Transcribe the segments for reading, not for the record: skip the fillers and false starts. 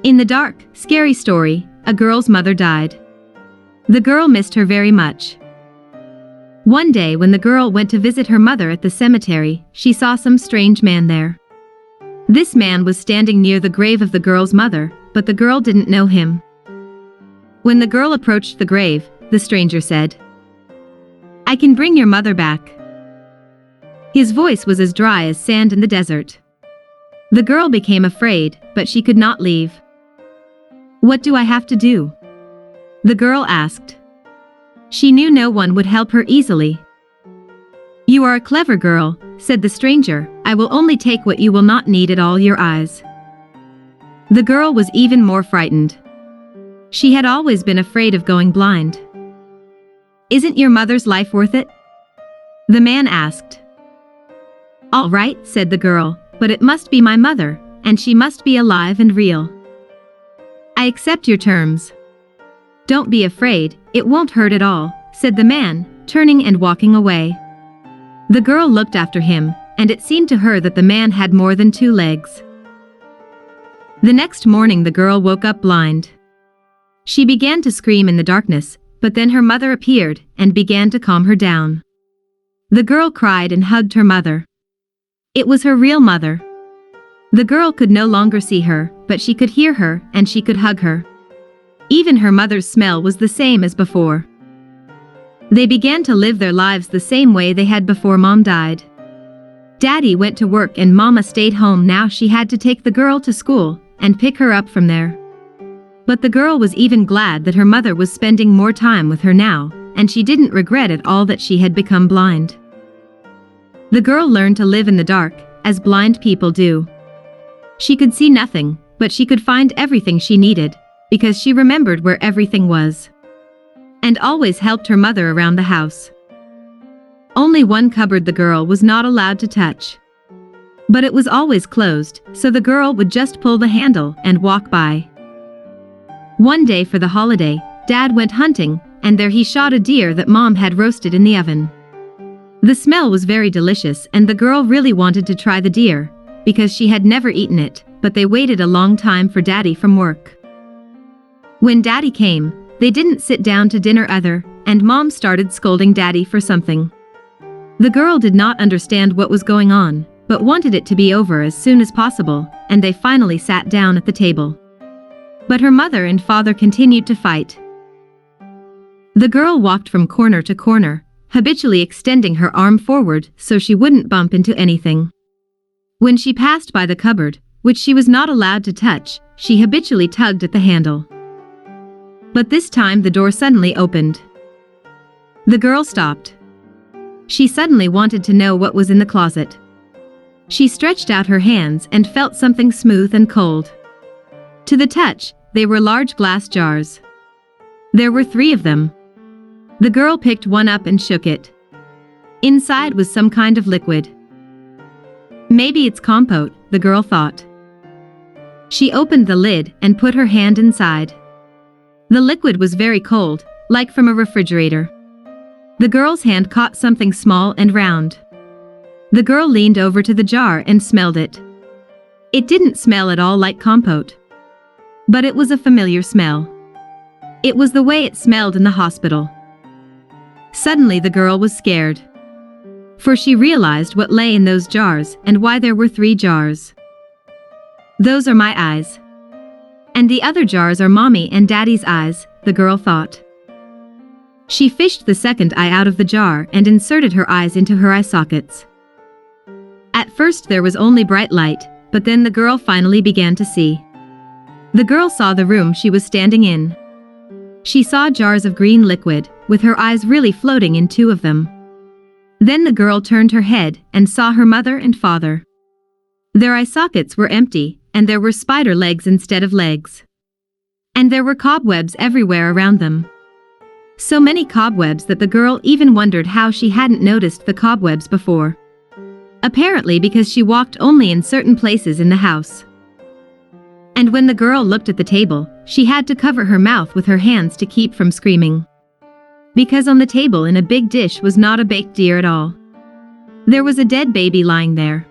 In the dark, scary story, a girl's mother died. The girl missed her very much. One day when the girl went to visit her mother at the cemetery, she saw some strange man there. This man was standing near the grave of the girl's mother, but the girl didn't know him. When the girl approached the grave, the stranger said, "I can bring your mother back." His voice was as dry as sand in the desert. The girl became afraid, but she could not leave. "What do I have to do?" the girl asked. She knew no one would help her easily. "You are a clever girl," said the stranger. "I will only take what you will not need at all your eyes." The girl was even more frightened. She had always been afraid of going blind. "Isn't your mother's life worth it?" the man asked. "All right," said the girl, "but it must be my mother, and she must be alive and real. I accept your terms." "Don't be afraid, it won't hurt at all," said the man, turning and walking away. The girl looked after him, and it seemed to her that the man had more than 2 legs. The next morning the girl woke up blind. She began to scream in the darkness, but then her mother appeared and began to calm her down. The girl cried and hugged her mother. It was her real mother. The girl could no longer see her, but she could hear her and she could hug her. Even her mother's smell was the same as before. They began to live their lives the same way they had before Mom died. Daddy went to work and Mama stayed home. Now she had to take the girl to school and pick her up from there. But the girl was even glad that her mother was spending more time with her now, and she didn't regret at all that she had become blind. The girl learned to live in the dark, as blind people do. She could see nothing, but she could find everything she needed, because she remembered where everything was. And always helped her mother around the house. Only one cupboard the girl was not allowed to touch. But it was always closed, so the girl would just pull the handle and walk by. One day for the holiday, Dad went hunting, and there he shot a deer that Mom had roasted in the oven. The smell was very delicious and the girl really wanted to try the deer, because she had never eaten it, but they waited a long time for Daddy from work. When Daddy came, they didn't sit down to dinner either, and Mom started scolding Daddy for something. The girl did not understand what was going on, but wanted it to be over as soon as possible, and they finally sat down at the table. But her mother and father continued to fight. The girl walked from corner to corner, habitually extending her arm forward so she wouldn't bump into anything. When she passed by the cupboard, which she was not allowed to touch, she habitually tugged at the handle. But this time the door suddenly opened. The girl stopped. She suddenly wanted to know what was in the closet. She stretched out her hands and felt something smooth and cold. To the touch, they were large glass jars. There were 3 of them. The girl picked one up and shook it. Inside was some kind of liquid. Maybe it's compote, the girl thought. She opened the lid and put her hand inside. The liquid was very cold, like from a refrigerator. The girl's hand caught something small and round. The girl leaned over to the jar and smelled it. It didn't smell at all like compote. But it was a familiar smell. It was the way it smelled in the hospital. Suddenly the girl was scared. For she realized what lay in those jars and why there were 3 jars. "Those are my eyes. And the other jars are Mommy and Daddy's eyes," the girl thought. She fished the second eye out of the jar and inserted her eyes into her eye sockets. At first there was only bright light, but then the girl finally began to see. The girl saw the room she was standing in. She saw jars of green liquid, with her eyes really floating in 2 of them. Then the girl turned her head and saw her mother and father. Their eye sockets were empty, and there were spider legs instead of legs. And there were cobwebs everywhere around them. So many cobwebs that the girl even wondered how she hadn't noticed the cobwebs before. Apparently because she walked only in certain places in the house. And when the girl looked at the table, she had to cover her mouth with her hands to keep from screaming. Because on the table in a big dish was not a baked deer at all. There was a dead baby lying there.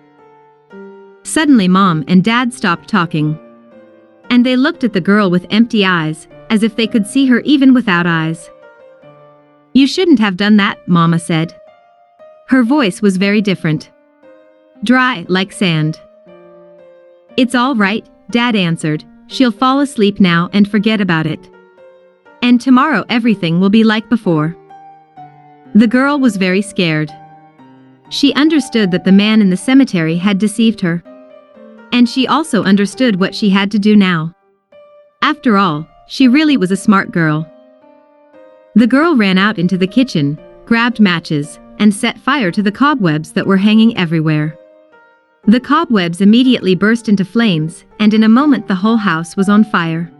Suddenly Mom and Dad stopped talking. And they looked at the girl with empty eyes, as if they could see her even without eyes. "You shouldn't have done that," Mama said. Her voice was very different. Dry, like sand. "It's all right," Dad answered. "She'll fall asleep now and forget about it. And tomorrow everything will be like before." The girl was very scared. She understood that the man in the cemetery had deceived her. And she also understood what she had to do now. After all, she really was a smart girl. The girl ran out into the kitchen, grabbed matches, and set fire to the cobwebs that were hanging everywhere. The cobwebs immediately burst into flames, and in a moment the whole house was on fire.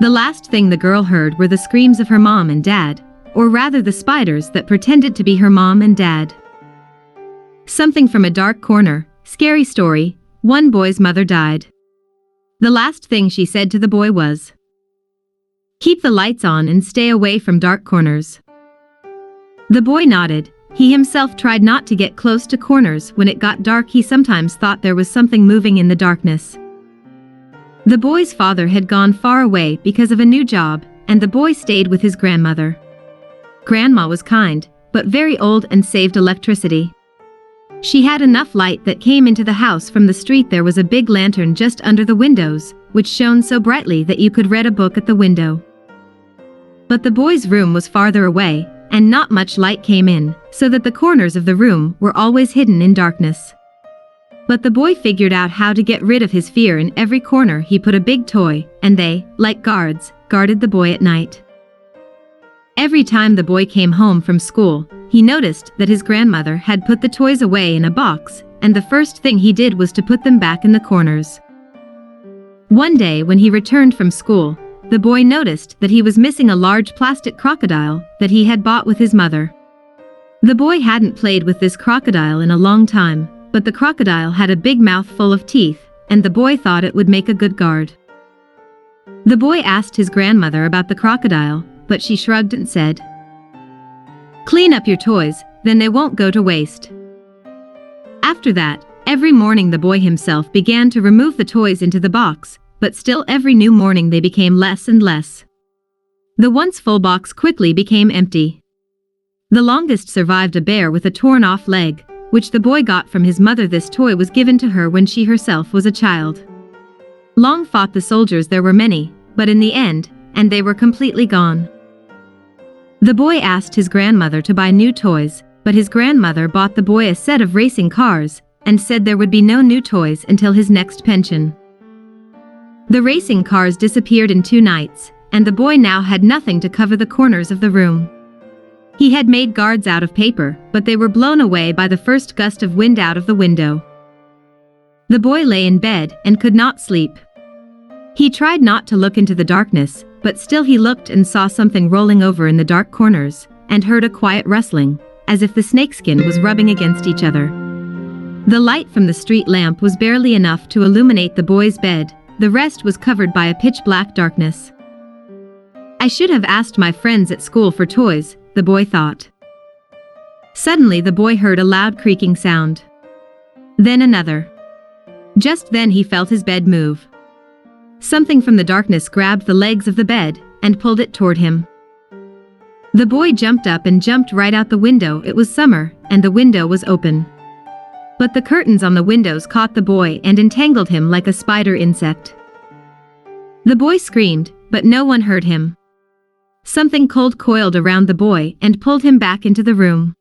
The last thing the girl heard were the screams of her mom and dad, or rather the spiders that pretended to be her mom and dad. Something from a dark corner, scary story, one boy's mother died. The last thing she said to the boy was, "Keep the lights on and stay away from dark corners." The boy nodded. He himself tried not to get close to corners. When it got dark, he sometimes thought there was something moving in the darkness. The boy's father had gone far away because of a new job, and the boy stayed with his grandmother. Grandma was kind, but very old and saved electricity. She had enough light that came into the house from the street. There was a big lantern just under the windows, which shone so brightly that you could read a book at the window. But the boy's room was farther away, and not much light came in, so that the corners of the room were always hidden in darkness. But the boy figured out how to get rid of his fear. In every corner he put a big toy, and they, like guards, guarded the boy at night. Every time the boy came home from school, he noticed that his grandmother had put the toys away in a box, and the first thing he did was to put them back in the corners. One day when he returned from school, the boy noticed that he was missing a large plastic crocodile that he had bought with his mother. The boy hadn't played with this crocodile in a long time, but the crocodile had a big mouth full of teeth, and the boy thought it would make a good guard. The boy asked his grandmother about the crocodile, but she shrugged and said, "Clean up your toys, then they won't go to waste." After that, every morning the boy himself began to remove the toys into the box, but still every new morning they became less and less. The once full box quickly became empty. The longest survived a bear with a torn-off leg, which the boy got from his mother. This toy was given to her when she herself was a child. Long fought the soldiers. There were many, but in the end, and they were completely gone. The boy asked his grandmother to buy new toys, but his grandmother bought the boy a set of racing cars, and said there would be no new toys until his next pension. The racing cars disappeared in 2 nights, and the boy now had nothing to cover the corners of the room. He had made guards out of paper, but they were blown away by the first gust of wind out of the window. The boy lay in bed and could not sleep. He tried not to look into the darkness, but still he looked and saw something rolling over in the dark corners, and heard a quiet rustling, as if the snakeskin was rubbing against each other. The light from the street lamp was barely enough to illuminate the boy's bed. The rest was covered by a pitch-black darkness. "I should have asked my friends at school for toys," the boy thought. Suddenly the boy heard a loud creaking sound. Then another. Just then he felt his bed move. Something from the darkness grabbed the legs of the bed and pulled it toward him. The boy jumped up and jumped right out the window. It was summer, and the window was open. But the curtains on the windows caught the boy and entangled him like a spider insect. The boy screamed, but no one heard him. Something cold coiled around the boy and pulled him back into the room.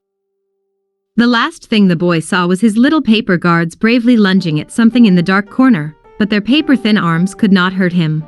The last thing the boy saw was his little paper guards bravely lunging at something in the dark corner, but their paper-thin arms could not hurt him.